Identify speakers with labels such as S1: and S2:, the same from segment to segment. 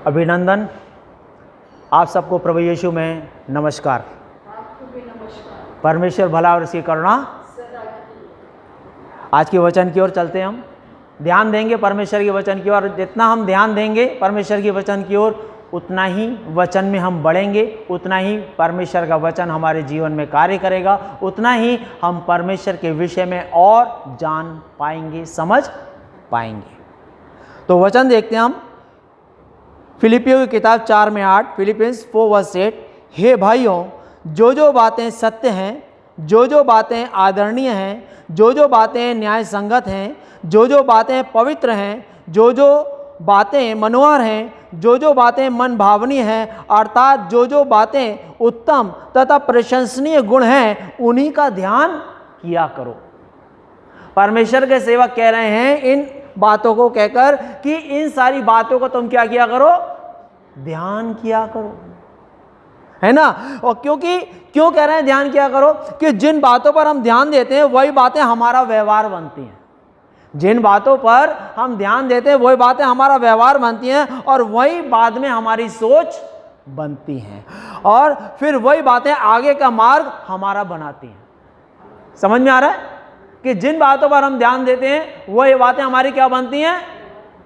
S1: अभिनंदन। आप सबको प्रभु यीशु में नमस्कार।
S2: आपको भी नमस्कार।
S1: परमेश्वर भला और उसकी करुणा
S2: सदा की।
S1: आज के वचन की ओर चलते हैं। हम ध्यान देंगे परमेश्वर के वचन की ओर। जितना हम ध्यान देंगे परमेश्वर के वचन की ओर, उतना ही वचन में हम बढ़ेंगे, उतना ही परमेश्वर का वचन हमारे जीवन में कार्य करेगा, उतना ही हम परमेश्वर के विषय में और जान पाएंगे, समझ पाएंगे। तो वचन देखते हैं हम। फिलिपियों की किताब 4 में 8, फिलिपियंस 4:8। हे भाइयों, जो जो बातें सत्य हैं, जो जो बातें आदरणीय हैं, जो जो बातें न्याय संगत हैं, जो जो बातें पवित्र हैं, जो जो बातें मनोहर हैं, जो जो बातें मन भावनीय हैं, अर्थात जो जो बातें उत्तम तथा प्रशंसनीय गुण हैं, उन्हीं का ध्यान किया करो। परमेश्वर के सेवक कह रहे हैं इन बातों को कहकर कि इन सारी बातों को तुम क्या किया करो? ध्यान किया करो, है ना। और क्यों कह रहे हैं ध्यान किया करो? कि जिन बातों पर हम ध्यान देते हैं वही बातें हमारा व्यवहार बनती हैं। जिन बातों पर हम ध्यान देते हैं वही बातें हमारा व्यवहार बनती हैं, और वही बाद में हमारी सोच बनती हैं, और फिर वही बातें आगे का मार्ग हमारा बनाती हैं। समझ में आ रहा है कि जिन बातों पर हम ध्यान देते हैं वही बातें हमारी क्या बनती हैं?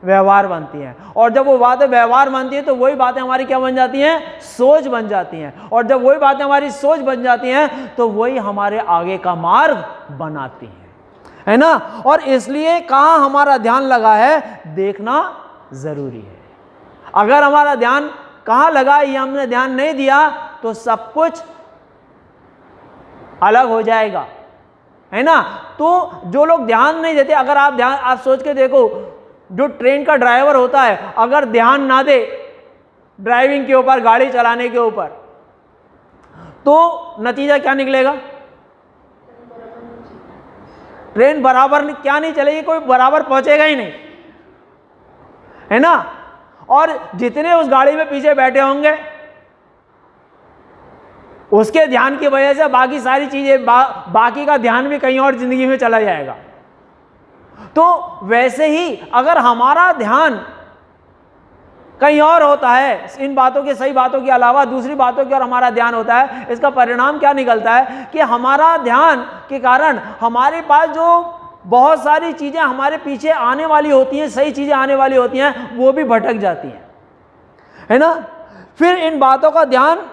S1: व्यवहार बनती हैं। और जब वो बातें व्यवहार बनती हैं तो वही बातें हमारी क्या बन जाती हैं? सोच बन जाती हैं। और जब वही बातें हमारी सोच बन जाती हैं तो वही हमारे आगे का मार्ग बनाती हैं, है ना। और इसलिए कहाँ हमारा ध्यान लगा है देखना जरूरी है। अगर हमारा ध्यान कहाँ लगा, ये हमने ध्यान नहीं दिया तो सब कुछ अलग हो जाएगा, है ना। तो जो लोग ध्यान नहीं देते, अगर आप सोच के देखो, जो ट्रेन का ड्राइवर होता है अगर ध्यान ना दे ड्राइविंग के ऊपर, गाड़ी चलाने के ऊपर, तो नतीजा क्या निकलेगा? ट्रेन बराबर क्या नहीं चलेगी, कोई बराबर पहुंचेगा ही नहीं, है ना। और जितने उस गाड़ी में पीछे बैठे होंगे उसके ध्यान की वजह से बाकी सारी चीजें, बाकी का ध्यान भी कहीं और जिंदगी में चला जाएगा। तो वैसे ही अगर हमारा ध्यान कहीं और होता है, इन बातों के, सही बातों के अलावा दूसरी बातों की ओर हमारा ध्यान होता है, इसका परिणाम क्या निकलता है कि हमारा ध्यान के कारण हमारे पास जो बहुत सारी चीजें हमारे पीछे आने वाली होती हैं, सही चीजें आने वाली होती हैं, वो भी भटक जाती हैं, है ना। फिर इन बातों का ध्यान,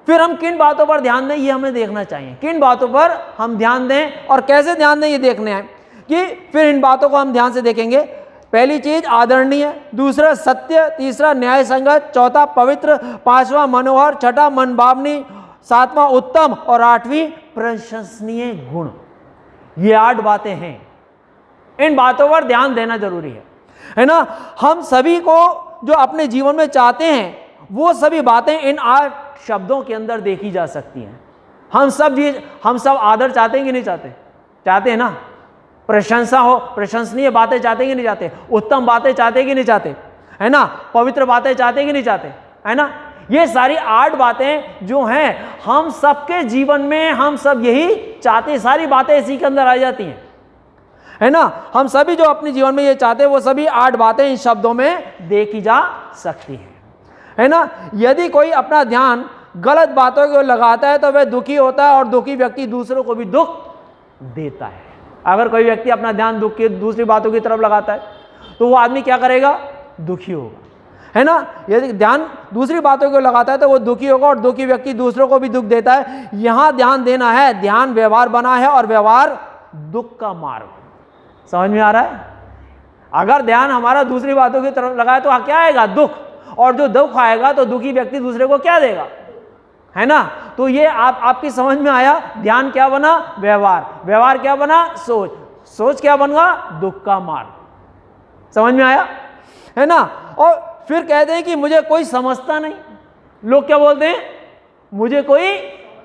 S1: फिर हम किन बातों पर ध्यान दें ये हमें देखना चाहिए। किन बातों पर हम ध्यान दें और कैसे ध्यान दें ये देखने हैं कि फिर इन बातों को हम ध्यान से देखेंगे। पहली चीज आदरणीय, दूसरा सत्य, तीसरा न्याय संगत, चौथा पवित्र, पांचवा मनोहर, छठा मनभावनी, सातवां उत्तम और आठवीं प्रशंसनीय गुण। ये 8 बातें हैं। इन बातों पर ध्यान देना जरूरी है ना। हम सभी को जो अपने जीवन में चाहते हैं वो सभी बातें इन 8 शब्दों के अंदर देखी जा सकती हैं। हम सब आदर चाहते हैं कि नहीं चाहते? चाहते हैं ना। प्रशंसा हो, प्रशंसनीय बातें चाहते हैं कि नहीं चाहते? उत्तम बातें चाहते हैं कि नहीं चाहते, है ना। पवित्र बातें चाहते हैं कि नहीं चाहते, है ना। ये सारी 8 बातें जो हैं हम सबके जीवन में, हम सब यही चाहते हैं। सारी बातें इसी के अंदर आ जाती हैं, है ना। हम सभी जो अपने जीवन में ये चाहते हैं वो सभी 8 बातें इन शब्दों में देखी जा सकती हैं, है ना। यदि कोई अपना ध्यान गलत बातों को लगाता है तो वह दुखी होता है, और दुखी व्यक्ति दूसरों को भी दुख देता है। अगर कोई व्यक्ति अपना ध्यान दूसरी बातों की तरफ लगाता है तो वो आदमी क्या करेगा? दुखी होगा, है ना। यदि ध्यान दूसरी बातों को लगाता है तो वो दुखी होगा, और दुखी व्यक्ति दूसरों को भी दुख देता है। यहां ध्यान देना है, ध्यान व्यवहार बना है, और व्यवहार दुख का मार्ग। समझ में आ रहा है? अगर ध्यान हमारा दूसरी बातों की तरफ लगाए तो क्या आएगा? दुख। और जो दुख आएगा तो दुखी व्यक्ति दूसरे को क्या देगा, है ना। तो ये आपकी समझ में आया। ध्यान क्या बना? व्यवहार। व्यवहार क्या बना? सोच। सोच क्या बन गया? दुख का मार्ग। समझ में आया, है ना। और फिर कहते हैं कि मुझे कोई समझता नहीं। लोग क्या बोलते हैं? मुझे कोई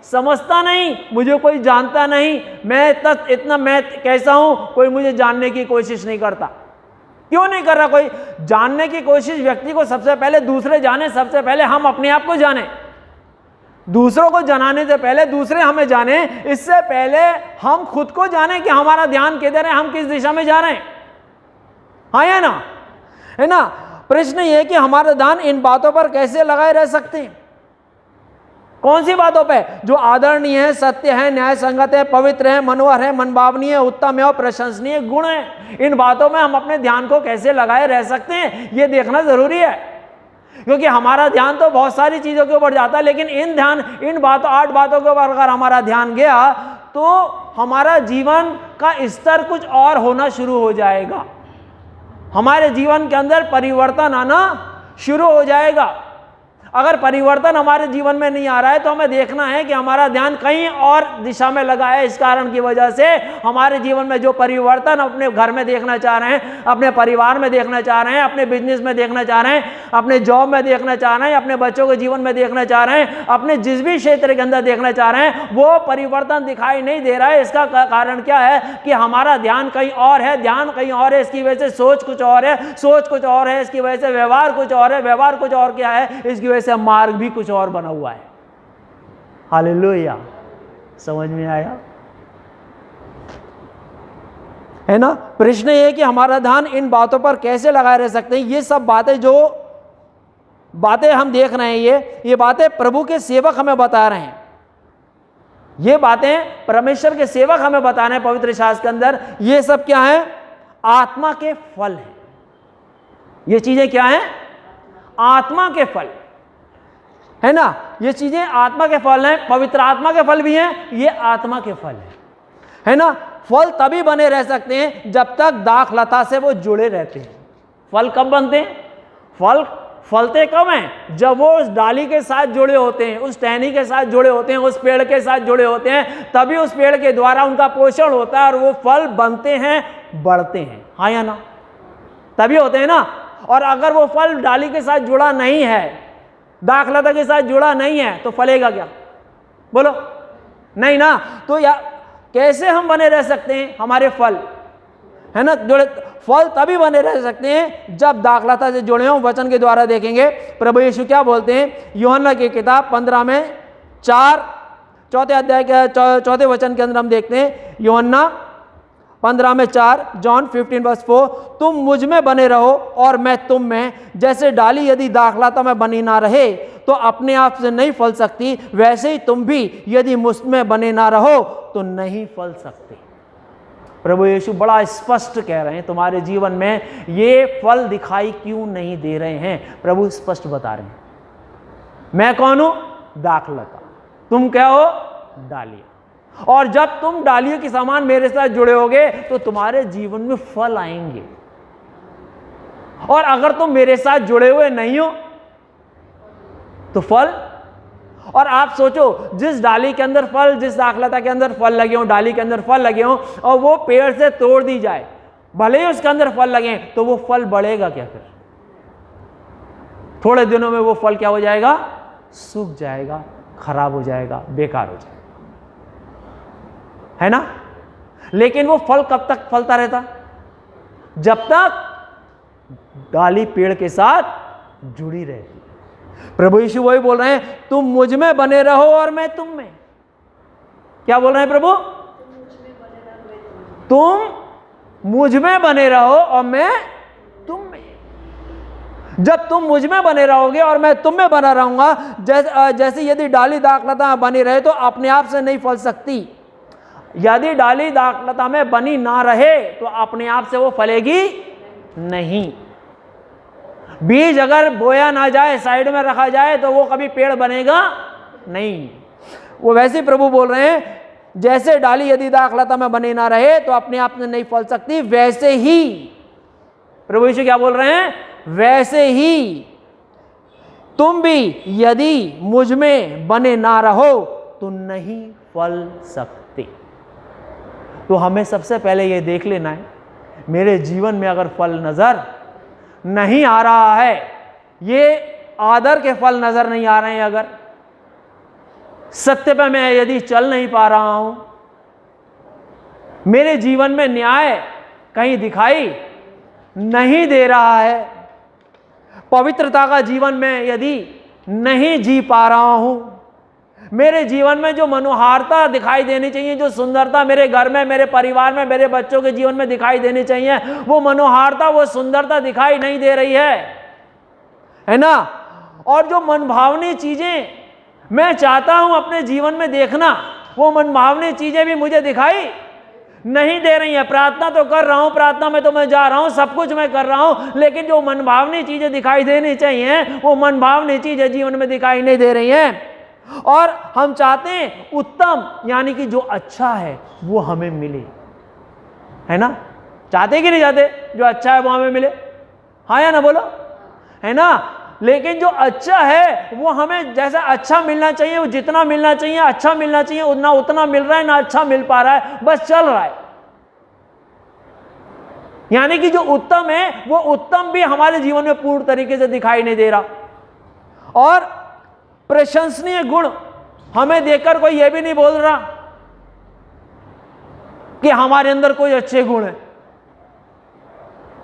S1: समझता नहीं, मुझे कोई जानता नहीं, मैं इतना मैं कैसा हूं, कोई मुझे जानने की कोशिश नहीं करता। क्यों नहीं कर रहा कोई? जानने की कोशिश व्यक्ति को सबसे पहले दूसरे जाने, सबसे पहले हम अपने आप को जाने। दूसरों को जनाने से पहले दूसरे हमें जाने, इससे पहले हम खुद को जाने कि हमारा ध्यान किधर है, हम किस दिशा में जा रहे हैं। हाँ या ना, है ना। प्रश्न ये है कि हमारा ध्यान इन बातों पर कैसे लगाए रह सकते हैं? कौन सी बातों पे? जो आदरणीय है, सत्य है, न्याय संगत है, पवित्र है, मनोहर है, मनभावनीय है, उत्तम है और प्रशंसनीय गुण है। इन बातों में हम अपने ध्यान को कैसे लगाए रह सकते हैं, ये देखना जरूरी है। क्योंकि हमारा ध्यान तो बहुत सारी चीजों के ऊपर जाता है, लेकिन इन बातों 8 बातों के ऊपर अगर हमारा ध्यान गया तो हमारा जीवन का स्तर कुछ और होना शुरू हो जाएगा। हमारे जीवन के अंदर परिवर्तन आना शुरू हो जाएगा। अगर परिवर्तन हमारे जीवन में नहीं आ रहा है तो हमें देखना है कि हमारा ध्यान कहीं और दिशा में लगा है। इस कारण की वजह से हमारे जीवन में जो परिवर्तन अपने घर में देखना चाह रहे हैं, अपने परिवार में देखना चाह रहे हैं, अपने बिजनेस में देखना चाह रहे हैं, अपने जॉब में देखना चाह रहे हैं, अपने बच्चों के जीवन में देखना चाह रहे हैं, अपने जिस भी क्षेत्र के अंदर देखना चाह रहे हैं, वो परिवर्तन दिखाई नहीं दे रहा है। इसका कारण क्या है कि हमारा ध्यान कहीं और है, ध्यान कहीं और है। इसकी वजह से सोच कुछ और है, सोच कुछ और है। इसकी वजह से व्यवहार कुछ और है, व्यवहार कुछ और क्या है, इसकी वजह से मार्ग भी कुछ और बना हुआ है। हालेलुया, समझ में आया है ना? प्रश्न ये है कि हमारा ध्यान इन बातों पर कैसे लगाए रह सकते हैं। ये सब बातें, जो बातें हम देख रहे हैं, ये बातें प्रभु के सेवक हमें बता रहे हैं। ये बातें परमेश्वर के सेवक हमें बता रहे हैं पवित्र शास्त्र के अंदर। ये सब क्या है? आत्मा के फल है। ये चीजें क्या है? आत्मा के फल है ना? ये चीजें आत्मा के फल हैं। पवित्र आत्मा के फल भी हैं, ये आत्मा के फल है ना? फल तभी बने रह सकते हैं जब तक दाखलता से वो जुड़े रहते हैं। फल कब बनते हैं? फल फलते कब हैं? जब वो उस डाली के साथ जुड़े होते हैं, उस टहनी के साथ जुड़े होते हैं, उस पेड़ के साथ जुड़े होते हैं, तभी उस पेड़ के द्वारा उनका पोषण होता है और वो फल बनते हैं, बढ़ते हैं। हाँ या ना? तभी होते हैं ना। और अगर वो फल डाली के साथ जुड़ा नहीं है, दाखलता के साथ जुड़ा नहीं है, तो फलेगा क्या? बोलो, नहीं ना। तो या कैसे हम बने रह सकते हैं? हमारे फल है ना, जुड़े फल तभी बने रह सकते हैं जब दाखलता से जुड़े हों। वचन के द्वारा देखेंगे प्रभु यीशु क्या बोलते हैं। यूहन्ना की किताब 15 में 4 चौथे अध्याय के 4 वचन के अंदर हम देखते हैं। यूहन्ना 15 में 4, जॉन 15:4, तुम मुझ में बने रहो और मैं तुम में। जैसे डाली यदि दाखलता में बनी ना रहे तो अपने आप से नहीं फल सकती, वैसे ही तुम भी यदि मुझ में बने ना रहो तो नहीं फल सकते। प्रभु यीशु बड़ा स्पष्ट कह रहे हैं, तुम्हारे जीवन में ये फल दिखाई क्यों नहीं दे रहे हैं? प्रभु स्पष्ट बता रहे हैं, मैं कौन हूं? दाखलता। तुम क्या हो? डालियां। और जब तुम डालियों के समान मेरे साथ जुड़े होगे तो तुम्हारे जीवन में फल आएंगे। और अगर तुम मेरे साथ जुड़े हुए नहीं हो तो फल। और आप सोचो, जिस डाली के अंदर फल, जिस दाखलता के अंदर फल लगे हों, डाली के अंदर फल लगे हों, और वो पेड़ से तोड़ दी जाए, भले ही उसके अंदर फल लगे, तो वो फल बढ़ेगा क्या? फिर थोड़े दिनों में वो फल क्या हो जाएगा? सूख जाएगा, खराब हो जाएगा, बेकार हो जाएगा, है ना? लेकिन वो फल कब तक फलता रहता? जब तक डाली पेड़ के साथ जुड़ी रहती। प्रभु यीशु वही बोल रहे हैं, तुम मुझ में बने रहो और मैं तुम में। क्या बोल रहे हैं प्रभु? तुम मुझ में बने रहो और मैं तुम में। जब तुम मुझ में बने रहोगे और मैं तुम में बना रहूंगा, जैसे यदि डाली दाखलता में बनी रहे तो अपने आप से नहीं फल सकती। यदि डाली दाखलता में बनी ना रहे तो अपने आप से वो फलेगी नहीं। बीज अगर बोया ना जाए, साइड में रखा जाए, तो वो कभी पेड़ बनेगा नहीं। वो वैसे प्रभु बोल रहे हैं, जैसे डाली यदि दाखलता में बनी ना रहे तो अपने आप में नहीं फल सकती, वैसे ही प्रभु यीशु क्या बोल रहे हैं? वैसे ही तुम भी यदि मुझ में बने ना रहो तो नहीं फल सकते। तो हमें सबसे पहले ये देख लेना है, मेरे जीवन में अगर फल नजर नहीं आ रहा है, ये आदर के फल नजर नहीं आ रहे हैं, अगर सत्य पे मैं यदि चल नहीं पा रहा हूं, मेरे जीवन में न्याय कहीं दिखाई नहीं दे रहा है, पवित्रता का जीवन में यदि नहीं जी पा रहा हूं, मेरे जीवन में जो मनोहारता दिखाई देनी चाहिए, जो सुंदरता मेरे घर में, मेरे परिवार में, मेरे बच्चों के जीवन में दिखाई देनी चाहिए, वो मनोहारता, वो सुंदरता दिखाई नहीं दे रही है, है ना। और जो मनभावनी चीजें मैं चाहता हूं अपने जीवन में देखना, वो मनभावनी चीजें भी मुझे दिखाई नहीं दे रही है। प्रार्थना तो कर रहा हूं, प्रार्थना में तो मैं जा रहा हूं, सब कुछ मैं कर रहा हूं, लेकिन जो मनभावनी चीजें दिखाई देनी चाहिए वो मनभावनी चीजें जीवन में दिखाई नहीं दे रही हैं। और हम चाहते हैं उत्तम, यानी कि जो अच्छा है वो हमें मिले, है ना। चाहते कि नहीं चाहते जो अच्छा है वो हमें मिले? हाँ या ना बोलो, है ना। लेकिन जो अच्छा है वो हमें जैसा अच्छा मिलना चाहिए, वो जितना मिलना चाहिए अच्छा मिलना चाहिए, ना उतना मिल रहा है ना अच्छा मिल पा रहा है, बस चल रहा है। यानी कि जो उत्तम है वो उत्तम भी हमारे जीवन में पूर्ण तरीके से दिखाई नहीं दे रहा। और प्रशंसनीय गुण हमें देखकर कोई ये भी नहीं बोल रहा कि हमारे अंदर कोई अच्छे गुण है,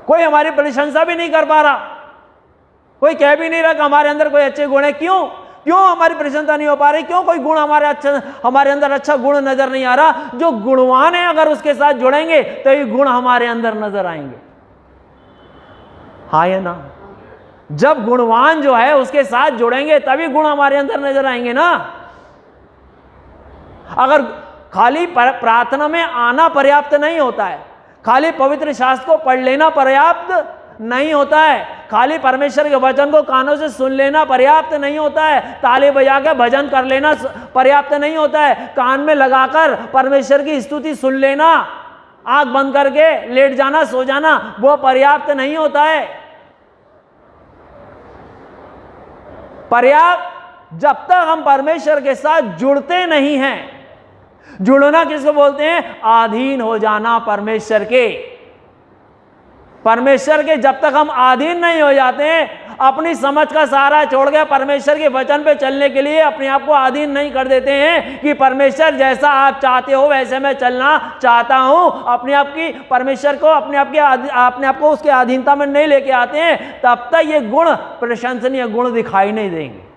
S1: कोई हमारी प्रशंसा भी नहीं कर पा रहा, कोई कह भी नहीं रहा कि हमारे अंदर कोई अच्छे गुण है। क्यों हमारी प्रशंसा नहीं हो पा रही? क्यों कोई गुण हमारे अंदर अच्छा गुण नजर नहीं आ रहा? जो गुणवान है अगर उसके साथ जुड़ेंगे तो ये गुण हमारे अंदर नजर आएंगे, हाँ या ना। जब गुणवान जो है उसके साथ जुड़ेंगे तभी गुण हमारे अंदर नजर आएंगे ना। अगर खाली प्रार्थना में आना पर्याप्त नहीं होता है, खाली पवित्र शास्त्र को पढ़ लेना पर्याप्त नहीं होता है, खाली परमेश्वर के वचन को कानों से सुन लेना पर्याप्त नहीं होता है, ताली बजा के भजन कर लेना पर्याप्त नहीं होता है, कान में लगाकर परमेश्वर की स्तुति सुन लेना, आंख बंद करके लेट जाना सो जाना, वो पर्याप्त नहीं होता है। पर्याप्त जब तक हम परमेश्वर के साथ जुड़ते नहीं हैं। जुड़ना किसको बोलते हैं? अधीन हो जाना परमेश्वर के। परमेश्वर के जब तक हम अधीन नहीं हो जाते हैं, अपनी समझ का सहारा छोड़ के परमेश्वर के वचन पे चलने के लिए अपने आप को अधीन नहीं कर देते हैं कि परमेश्वर जैसा आप चाहते हो वैसे मैं चलना चाहता हूं, अपने आप की परमेश्वर को अपने आप को उसके अधीनता में नहीं लेके आते हैं, तब तक ये गुण प्रशंसनीय गुण दिखाई नहीं देंगे।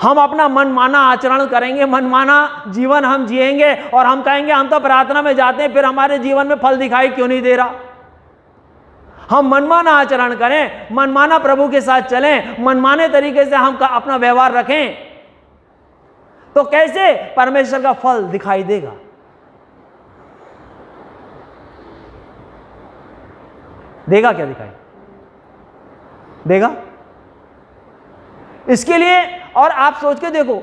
S1: हम अपना मनमाना आचरण करेंगे, मनमाना जीवन हम जिएंगे और हम कहेंगे हम तो प्रार्थना में जाते हैं, फिर हमारे जीवन में फल दिखाई क्यों नहीं दे रहा? हम मनमाना आचरण करें, मनमाना प्रभु के साथ चलें, मनमाने तरीके से हम अपना व्यवहार रखें, तो कैसे परमेश्वर का फल दिखाई देगा? देगा क्या? दिखाई देगा? इसके लिए और आप सोच के देखो,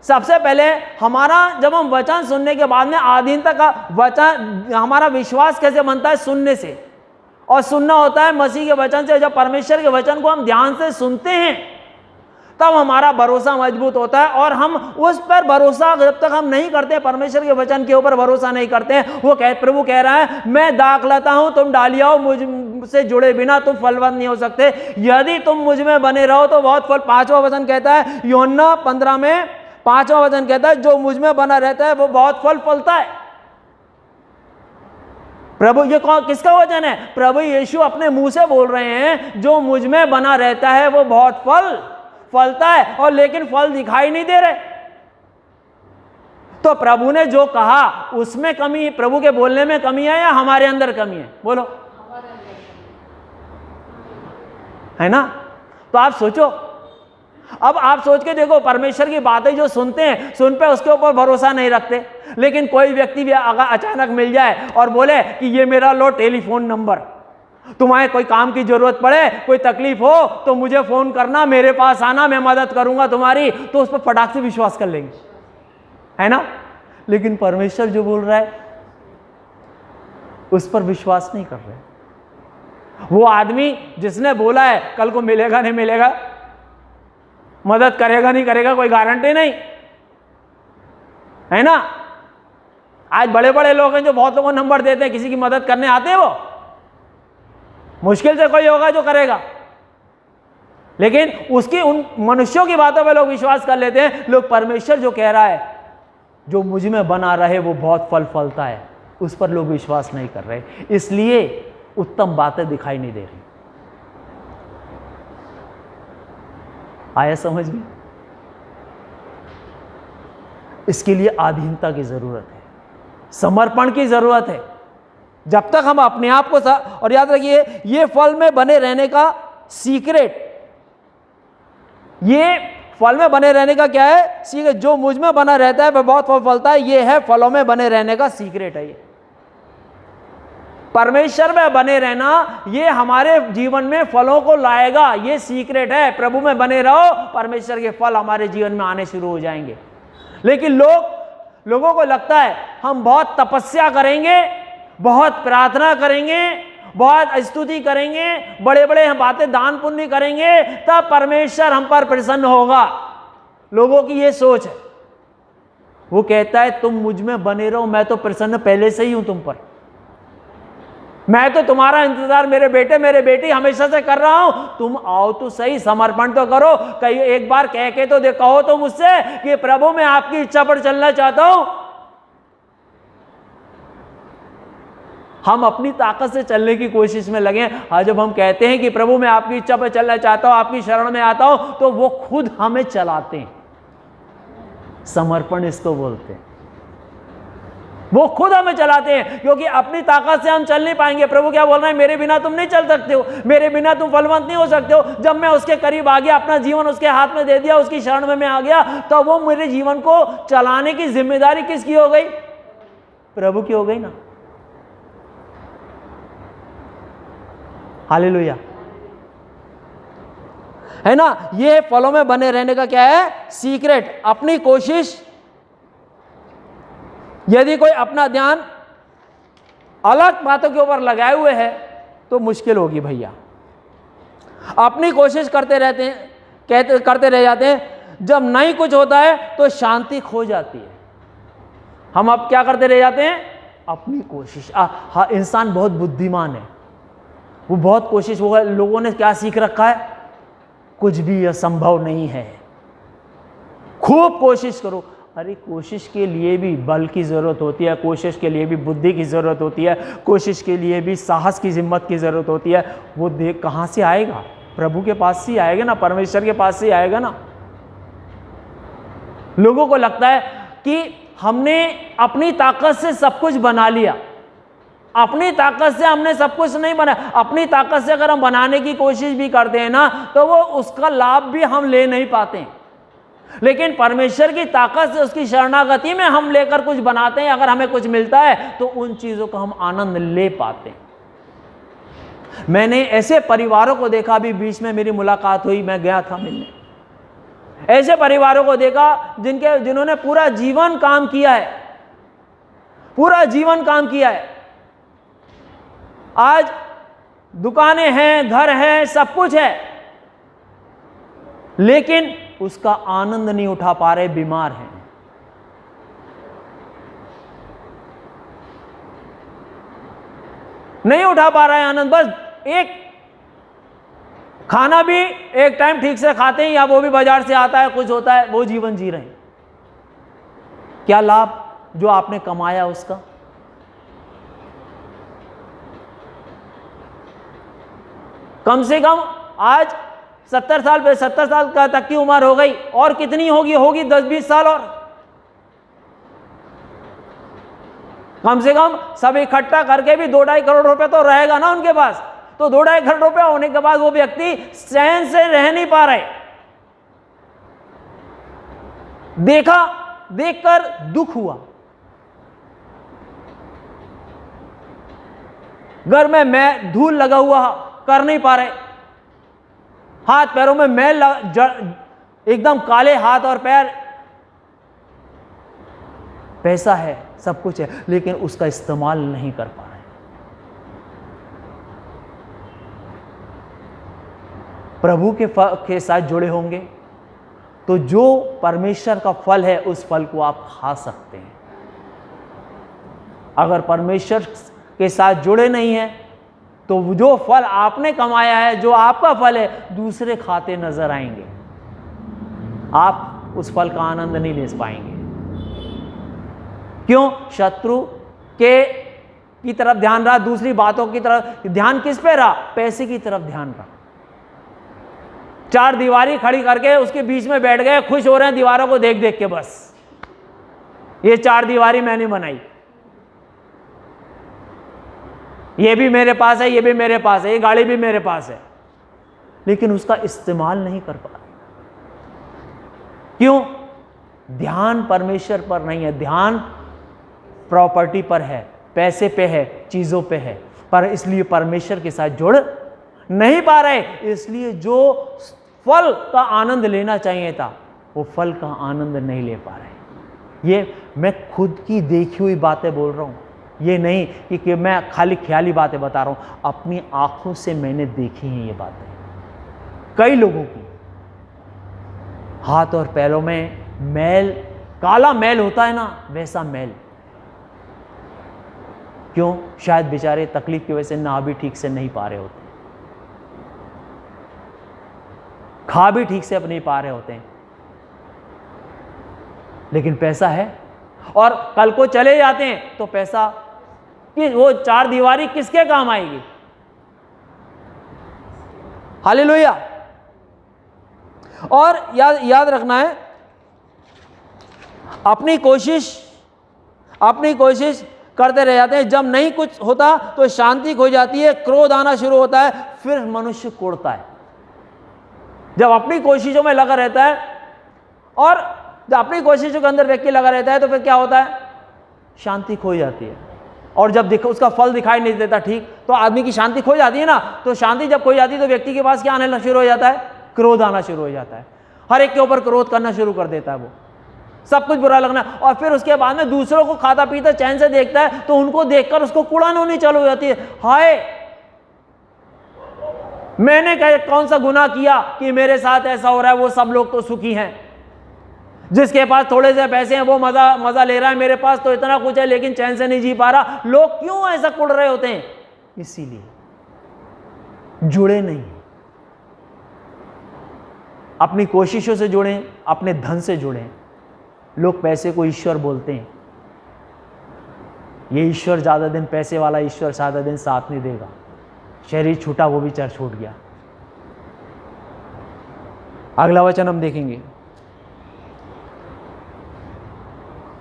S1: सबसे पहले हमारा जब हम वचन सुनने के बाद में अधीनता का वचन, हमारा विश्वास कैसे बनता है? सुनने से, और सुनना होता है मसीह के वचन से। जब परमेश्वर के वचन को हम ध्यान से सुनते हैं तब हमारा भरोसा मजबूत होता है, और हम उस पर भरोसा जब तक हम नहीं करते, परमेश्वर के वचन के ऊपर भरोसा नहीं करते, प्रभु कह रहा है मैं दाखलता हूं, तुम डालिया हो, मुझसे जुड़े बिना तुम फलवंत नहीं हो सकते, यदि तुम मुझ में बने रहो तो बहुत फल। 5वां वचन कहता है, यूहन्ना 15 में 5वां वचन कहता है, जो मुझ में बना रहता है वो बहुत फल फलता है। प्रभु, ये किसका वचन है? प्रभु यीशु अपने मुंह से बोल रहे हैं, जो मुझ में बना रहता है वो बहुत फल फलता है, और लेकिन फल दिखाई नहीं दे रहे। तो प्रभु ने जो कहा उसमें कमी, प्रभु के बोलने में कमी है या हमारे अंदर कमी है? बोलो, है ना। तो आप सोचो, अब आप सोच के देखो, परमेश्वर की बातें जो सुनते हैं, सुन पे उसके ऊपर भरोसा नहीं रखते, लेकिन कोई व्यक्ति भी अगर अचानक मिल जाए और बोले कि ये मेरा लो टेलीफोन नंबर, तुम्हारे कोई काम की जरूरत पड़े, कोई तकलीफ हो तो मुझे फोन करना, मेरे पास आना, मैं मदद करूंगा तुम्हारी, तो उस पर फटाक से विश्वास कर लेंगे, है ना। लेकिन परमेश्वर जो बोल रहा है उस पर विश्वास नहीं कर रहे। वो आदमी जिसने बोला है कल को मिलेगा नहीं मिलेगा, मदद करेगा नहीं करेगा, कोई गारंटी नहीं, है ना। आज बड़े बड़े लोग हैं जो बहुत लोगों को नंबर देते हैं, किसी की मदद करने आते हैं, वो मुश्किल से कोई होगा जो करेगा, लेकिन उसकी उन मनुष्यों की बातों पे लोग विश्वास कर लेते हैं। लोग परमेश्वर जो कह रहा है, जो मुझ में बना रहे वो बहुत फल फलता है, उस पर लोग विश्वास नहीं कर रहे, इसलिए उत्तम बातें दिखाई नहीं दे रही। आया समझ में? इसके लिए अधीनता की जरूरत है, समर्पण की जरूरत है। जब तक हम अपने आप को और याद रखिए, ये फल में बने रहने का सीक्रेट, ये फल में बने रहने का क्या है सीक्रेट, जो मुझ में बना रहता है वह बहुत फल फलता है, ये है फलों में बने रहने का सीक्रेट है। ये परमेश्वर में बने रहना ये हमारे जीवन में फलों को लाएगा, ये सीक्रेट है। प्रभु में बने रहो, परमेश्वर के फल हमारे जीवन में आने शुरू हो जाएंगे। लेकिन लोगों को लगता है हम बहुत तपस्या करेंगे, बहुत प्रार्थना करेंगे, बहुत स्तुति करेंगे, बड़े बड़े बातें दान पुण्य करेंगे, तब परमेश्वर हम पर प्रसन्न होगा। लोगों की ये सोच है। वो कहता है तुम मुझ में बने रहो, मैं तो प्रसन्न पहले से ही हूं तुम पर, मैं तो तुम्हारा इंतजार मेरे बेटे मेरे बेटी हमेशा से कर रहा हूं, तुम आओ तो सही, समर्पण तो करो। कहीं एक बार कह के तो कहो तो मुझसे कि प्रभु मैं आपकी इच्छा पर चलना चाहता हूं। हम अपनी ताकत से चलने की कोशिश में लगे। आज जब हम कहते हैं कि प्रभु मैं आपकी इच्छा पर चलना चाहता हूं, आपकी शरण में आता हूं, तो वो खुद हमें चलाते हैं। समर्पण इसको बोलते हैं। वो खुद हमें चलाते हैं, क्योंकि अपनी ताकत से हम चल नहीं पाएंगे। प्रभु क्या बोल रहे हैं, मेरे बिना तुम नहीं चल सकते हो, मेरे बिना तुम फलवंत नहीं हो सकते हो। जब मैं उसके करीब आ गया, अपना जीवन उसके हाथ में दे दिया, उसकी शरण में मैं आ गया, तो वो मेरे जीवन को चलाने की जिम्मेदारी किसकी हो गई? प्रभु की हो गई ना। हालेलुया, है ना। ये फलों में बने रहने का क्या है? सीक्रेट। अपनी कोशिश, यदि कोई अपना ध्यान अलग बातों के ऊपर लगाए हुए है तो मुश्किल होगी भैया। अपनी कोशिश करते रहते हैं, करते रह जाते हैं। जब नहीं कुछ होता है तो शांति खो जाती है। हम अब क्या करते रह जाते हैं? अपनी कोशिश। हाँ, इंसान बहुत बुद्धिमान है, वो बहुत कोशिश। वो लोगों ने क्या सीख रखा है? कुछ भी असंभव नहीं है, खूब कोशिश करो। अरे कोशिश के लिए भी बल की ज़रूरत होती है, कोशिश के लिए भी बुद्धि की ज़रूरत होती है, कोशिश के लिए भी साहस की हिम्मत की ज़रूरत होती है। वो देख कहाँ से आएगा? प्रभु के पास से ही आएगा ना, परमेश्वर के पास से ही आएगा ना। लोगों को लगता है कि हमने अपनी ताकत से सब कुछ बना लिया। अपनी ताकत से हमने सब कुछ नहीं बनाया। अपनी ताकत से अगर हम बनाने की कोशिश भी करते हैं ना, तो वो उसका लाभ भी हम ले नहीं पाते हैं। लेकिन परमेश्वर की ताकत से, उसकी शरणागति में हम लेकर कुछ बनाते हैं, अगर हमें कुछ मिलता है तो उन चीजों का हम आनंद ले पाते हैं। मैंने ऐसे परिवारों को देखा, अभी बीच में मेरी मुलाकात हुई, मैं गया था मिलने। ऐसे परिवारों को देखा जिन्होंने पूरा जीवन काम किया है, पूरा जीवन काम किया है। आज दुकानें हैं, घर है, सब कुछ है, लेकिन उसका आनंद नहीं उठा पा रहे, बीमार हैं। नहीं उठा पा रहा है आनंद। बस एक खाना भी एक टाइम ठीक से खाते हैं, या वो भी बाजार से आता है, कुछ होता है, वो जीवन जी रहे हैं। क्या लाभ जो आपने कमाया उसका? कम से कम आज 70 साल तक की उम्र हो गई, और कितनी होगी 10-20 साल और। कम से कम सब इकट्ठा करके भी 2-2.5 करोड़ रुपए तो रहेगा ना उनके पास। तो 2-2.5 करोड़ रुपए होने के बाद वो व्यक्ति चैन से रह नहीं पा रहे। देखकर दुख हुआ। घर में मैं धूल लगा हुआ, कर नहीं पा रहे, हाथ पैरों में मैल, एकदम काले हाथ और पैर। पैसा है, सब कुछ है, लेकिन उसका इस्तेमाल नहीं कर पा रहे। प्रभु के साथ जुड़े होंगे तो जो परमेश्वर का फल है, उस फल को आप खा सकते हैं। अगर परमेश्वर के साथ जुड़े नहीं हैं तो जो फल आपने कमाया है, जो आपका फल है, दूसरे खाते नजर आएंगे। आप उस फल का आनंद नहीं ले पाएंगे। क्यों? शत्रु की तरफ ध्यान रहा, दूसरी बातों की तरफ ध्यान। किस पे रहा? पैसे की तरफ ध्यान रहा। 4 दीवारी खड़ी करके उसके बीच में बैठ गए, खुश हो रहे हैं दीवारों को देख देख के। बस ये 4 दीवारी मैंने बनाई, ये भी मेरे पास है, ये भी मेरे पास है, ये गाड़ी भी मेरे पास है, लेकिन उसका इस्तेमाल नहीं कर पा रहे। क्यों? ध्यान परमेश्वर पर नहीं है, ध्यान प्रॉपर्टी पर है, पैसे पे है, चीजों पे है, पर इसलिए परमेश्वर के साथ जुड़ नहीं पा रहे। इसलिए जो फल का आनंद लेना चाहिए था वो फल का आनंद नहीं ले पा रहे। ये मैं खुद की देखी हुई बातें बोल रहा हूं, ये नहीं कि मैं खाली ख्याली बातें बता रहा हूं, अपनी आंखों से मैंने देखी हैं ये बातें। कई लोगों की हाथ और पैरों में मैल, काला मैल होता है ना, वैसा मैल। क्यों? शायद बेचारे तकलीफ की वजह से नहा भी ठीक से नहीं पा रहे होते, खा भी ठीक से अब नहीं पा रहे होते हैं, लेकिन पैसा है और कल को चले जाते हैं तो पैसा कि वो चार दीवारी किसके काम आएगी? हालेलुया। और याद रखना है, अपनी कोशिश करते रह जाते हैं। जब नहीं कुछ होता तो शांति खो जाती है, क्रोध आना शुरू होता है, फिर मनुष्य कोड़ता है। जब अपनी कोशिशों में लगा रहता है और जब अपनी कोशिशों के अंदर व्यक्ति लगा रहता है तो फिर क्या होता है? शांति खो जाती है। और जब उसका फल दिखाई नहीं देता ठीक, तो आदमी की शांति खो जाती है ना। तो शांति जब खो जाती है तो व्यक्ति के पास क्या आने शुरू हो जाता है? क्रोध आना शुरू हो जाता है। हर एक के ऊपर क्रोध करना शुरू कर देता है, वो सब कुछ बुरा लगना। और फिर उसके बाद में दूसरों को खाता पीता चैन से देखता है तो उनको देखकर उसको कुड़ान होनी चालू हो जाती है। हाय, मैंने कौन सा गुनाह किया कि मेरे साथ ऐसा हो रहा है? वो सब लोग तो सुखी हैं, जिसके पास थोड़े से पैसे हैं वो मजा ले रहा है, मेरे पास तो इतना कुछ है लेकिन चैन से नहीं जी पा रहा। लोग क्यों ऐसा कुड़ रहे होते हैं? इसीलिए जुड़े नहीं, अपनी कोशिशों से जुड़ें, अपने धन से जुड़ें। लोग पैसे को ईश्वर बोलते हैं, ये ईश्वर ज्यादा दिन, पैसे वाला ईश्वर ज्यादा दिन साथ नहीं देगा। शरीर छूटा वो भी चर छूट गया। अगला वचन हम देखेंगे।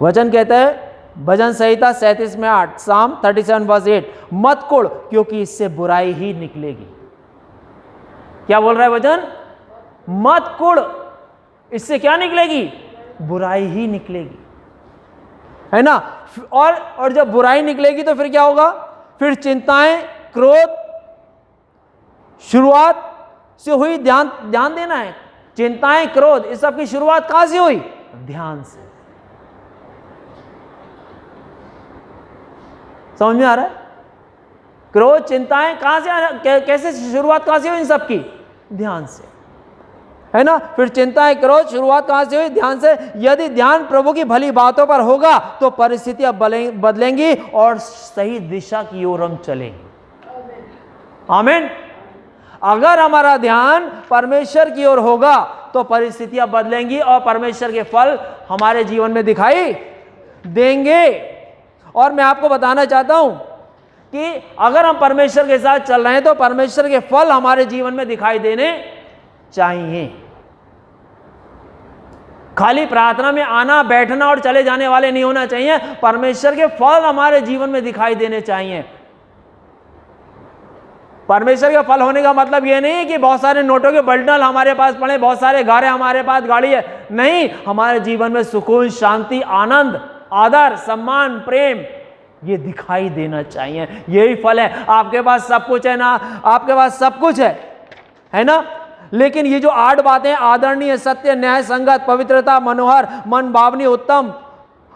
S1: वचन कहता है भजन संहिता 37 में 8, साम 37 वर्स 8, मत कुड़ क्योंकि इससे बुराई ही निकलेगी। क्या बोल रहा है वचन? मत कुड़, इससे क्या निकलेगी? बुराई ही निकलेगी, है ना। और जब बुराई निकलेगी तो फिर क्या होगा? फिर चिंताएं, क्रोध, शुरुआत से हुई, ध्यान देना है। चिंताएं, क्रोध, इस सब की शुरुआत कहां से हुई? ध्यान से। समझ में आ रहा है? क्रोध, चिंताएं कहां से, कैसे शुरुआत कहां से हुई इन सब की? ध्यान से, है ना। फिर चिंताएं, क्रोध, शुरुआत कहां से हुई? ध्यान से। यदि ध्यान प्रभु की भली बातों पर होगा तो परिस्थितियां बदलेंगी और सही दिशा की ओर हम चलेंगे। आमीन। अगर हमारा ध्यान परमेश्वर की ओर होगा तो परिस्थितियां बदलेंगी और परमेश्वर के फल हमारे जीवन में दिखाई देंगे। और मैं आपको बताना चाहता हूं कि अगर हम परमेश्वर के साथ चल रहे हैं तो परमेश्वर के फल हमारे जीवन में दिखाई देने चाहिए। खाली प्रार्थना में आना, बैठना और चले जाने वाले नहीं होना चाहिए। परमेश्वर के फल हमारे जीवन में दिखाई देने चाहिए। परमेश्वर के फल होने का मतलब यह नहीं है कि बहुत सारे नोटों के बंडल हमारे पास पड़े, बहुत सारे गारे हमारे पास, गाड़ी है, नहीं। हमारे जीवन में सुकून, शांति, आनंद, आदर, सम्मान, प्रेम, ये दिखाई देना चाहिए। यही फल है। आपके पास सब कुछ है ना, आपके पास सब कुछ है ना, लेकिन ये जो 8 बातें, आदरणीय, सत्य, न्याय, संगत, पवित्रता, मनोहर, मन भावनी, उत्तम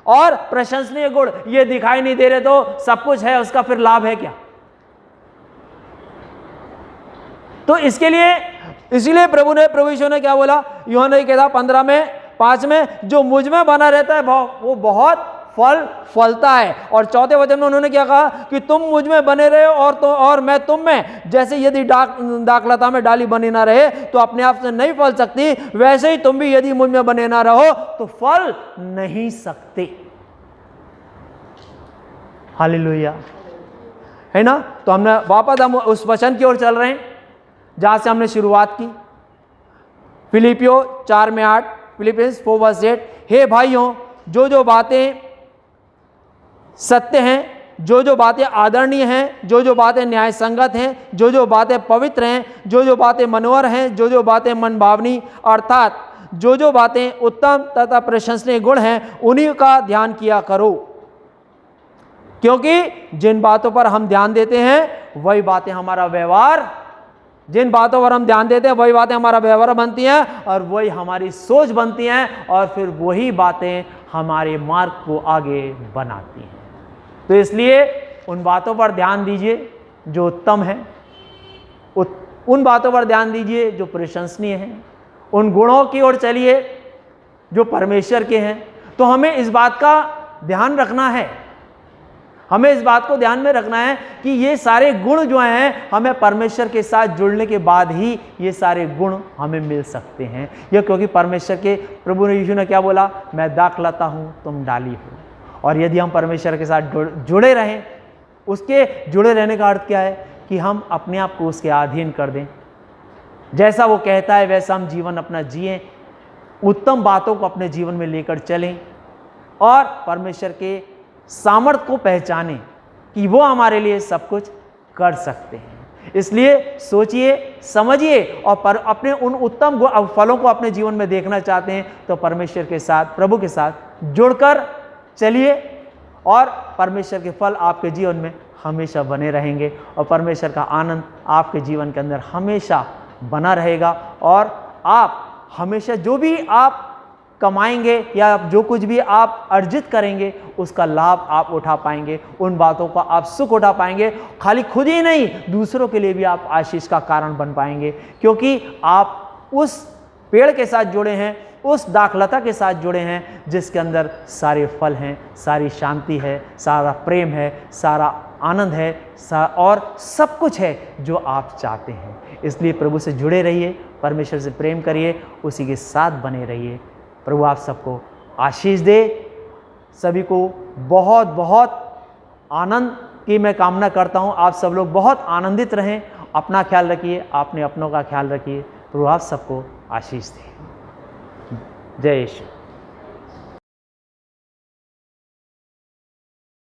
S1: और प्रशंसनीय गुण, ये दिखाई नहीं दे रहे तो सब कुछ है, उसका फिर लाभ है क्या? तो इसीलिए प्रभु यीशु ने क्या बोला? यूहन्ना की किताब 15:5 में, जो मुझ में बना रहता है वो बहुत फल फलता है। और 4थे वचन में उन्होंने क्या कहा? कि तुम मुझ में बने रहे और मैं तुम में। जैसे यदि दाखलता में डाली बनी ना रहे तो अपने आप से नहीं फल सकती, वैसे ही तुम भी यदि मुझ में बने ना रहो तो फल नहीं सकते। हालेलुया, है ना। तो हमने वापस हम उस वचन की ओर चल रहे हैं जहां से हमने शुरुआत की। फिलिपियो 4:8, फिलिपियंस 4:8, हे भाइयों, जो बातें सत्य हैं, जो जो बातें आदरणीय हैं, जो जो बातें न्याय संगत हैं, जो जो बातें पवित्र हैं, जो जो बातें मनोहर हैं, जो जो बातें मनभावनी अर्थात जो जो बातें उत्तम तथा प्रशंसनीय गुण हैं, उन्हीं का ध्यान किया करो। क्योंकि जिन बातों पर हम ध्यान देते हैं वही बातें हमारा व्यवहार, जिन बातों पर हम ध्यान देते हैं वही बातें हमारा व्यवहार बनती हैं और वही हमारी सोच बनती हैं और फिर वही बातें हमारे मार्ग को आगे बनाती हैं। तो इसलिए उन बातों पर ध्यान दीजिए जो उत्तम है, उन बातों पर ध्यान दीजिए जो प्रशंसनीय हैं, उन गुणों की ओर चलिए जो परमेश्वर के हैं। तो हमें इस बात का ध्यान रखना है, हमें इस बात को ध्यान में रखना है कि ये सारे गुण जो हैं हमें परमेश्वर के साथ जुड़ने के बाद ही ये सारे गुण हमें मिल सकते हैं। यह क्योंकि परमेश्वर के प्रभु यीशु ने क्या बोला, मैं दाखलता हूँ तुम डाली हो। और यदि हम परमेश्वर के साथ जुड़े रहें, उसके जुड़े रहने का अर्थ क्या है कि हम अपने आप को उसके अधीन कर दें, जैसा वो कहता है वैसा हम जीवन अपना जिएं, उत्तम बातों को अपने जीवन में लेकर चलें और परमेश्वर के सामर्थ को पहचानें कि वो हमारे लिए सब कुछ कर सकते हैं। इसलिए सोचिए, समझिए और अपने उन उत्तम फलों को अपने जीवन में देखना चाहते हैं तो परमेश्वर के साथ, प्रभु के साथ जुड़कर चलिए और परमेश्वर के फल आपके जीवन में हमेशा बने रहेंगे और परमेश्वर का आनंद आपके जीवन के अंदर हमेशा बना रहेगा और आप हमेशा जो भी आप कमाएंगे या जो कुछ भी आप अर्जित करेंगे उसका लाभ आप उठा पाएंगे, उन बातों का आप सुख उठा पाएंगे। खाली खुद ही नहीं, दूसरों के लिए भी आप आशीष का कारण बन पाएंगे, क्योंकि आप उस पेड़ के साथ जुड़े हैं, उस दाखलता के साथ जुड़े हैं जिसके अंदर सारे फल हैं, सारी शांति है, सारा प्रेम है, सारा आनंद है और सब कुछ है जो आप चाहते हैं। इसलिए प्रभु से जुड़े रहिए, परमेश्वर से प्रेम करिए, उसी के साथ बने रहिए। प्रभु आप सबको आशीष दे। सभी को बहुत बहुत आनंद की मैं कामना करता हूँ। आप सब लोग बहुत आनंदित रहें, अपना ख्याल रखिए, अपने अपनों का ख्याल रखिए। प्रभु आप सबको आशीष दे। जय यीशु।